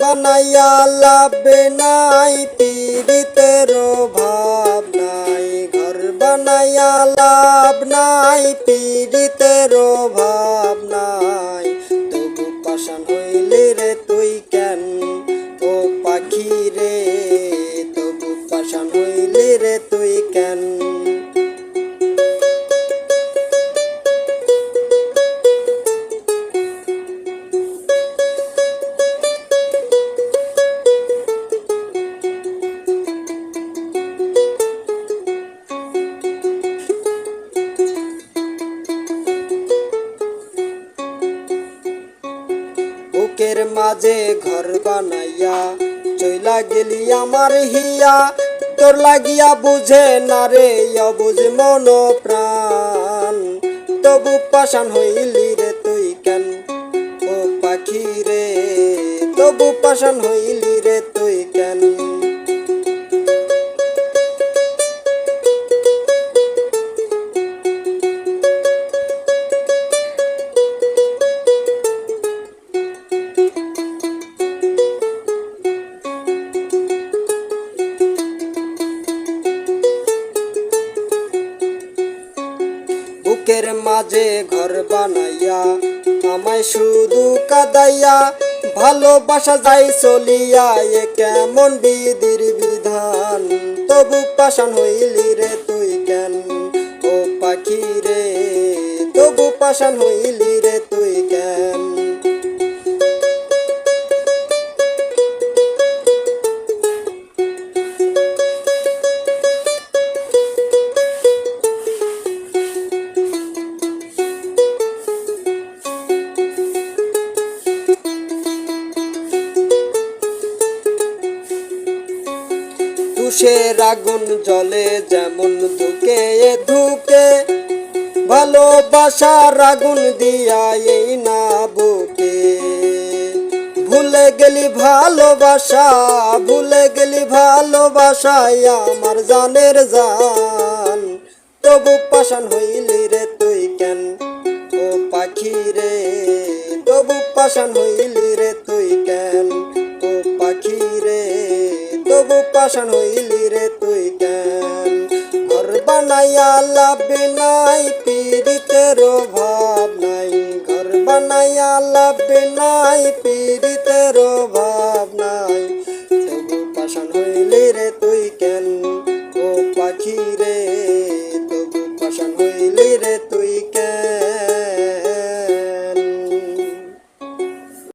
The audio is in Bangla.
বানাইয়া লাভ নাই, পীড়িতের ভাব নাই। ঘর বানাইয়া লাভ নাই, পীড়িতের ভাব নাই। তবু পাষাণ হইলি রে তুই কেন ও পাখি রে, তবু পাষাণ হইলি রে তুই কেন। বুকের মাঝে ঘর বানাইয়া চইলা গেলি আমার হিয়া, তোর লাগিয়া বুঝে না রে অবুঝ মন প্রাণ। তবু পাষাণ হইলি রে তুই কেন ও পাখি রে, তবু পাষাণ হইলি রে তুই কেন। বুকের মাঝে ঘর বানাইয়া আমায় শুধু কাদাইয়া, ভালোবাসা যাই চলিয়া এ কেমন বিধির বিধান। তবু পাষাণ হইলি রে তুই কেন ও পাখি রে, তবু পাষাণ হইলি রে তুই কেন। তুষের আগুন জলে যেমন ধুকে ধুকে, ভালোবাসার আগুন দিয়া এই না বুকে। ভুলে গেলি ভালোবাসা, ভুলে গেলি ভালোবাসা আমার জানের জান। তবু পাষাণ হইলি রে তুই কেন ও পাখি রে, তবু পাষাণ হইলি রে তুই কেন ও পাখি রে, তবু পাষাণ হইলি রে তুই কেন। ঘর বানাইয়া লাভ নাই, পীড়িতের ভাব নাই। ঘর বানাইয়া লাভ নাই, পীড়িতের ভাব নাই।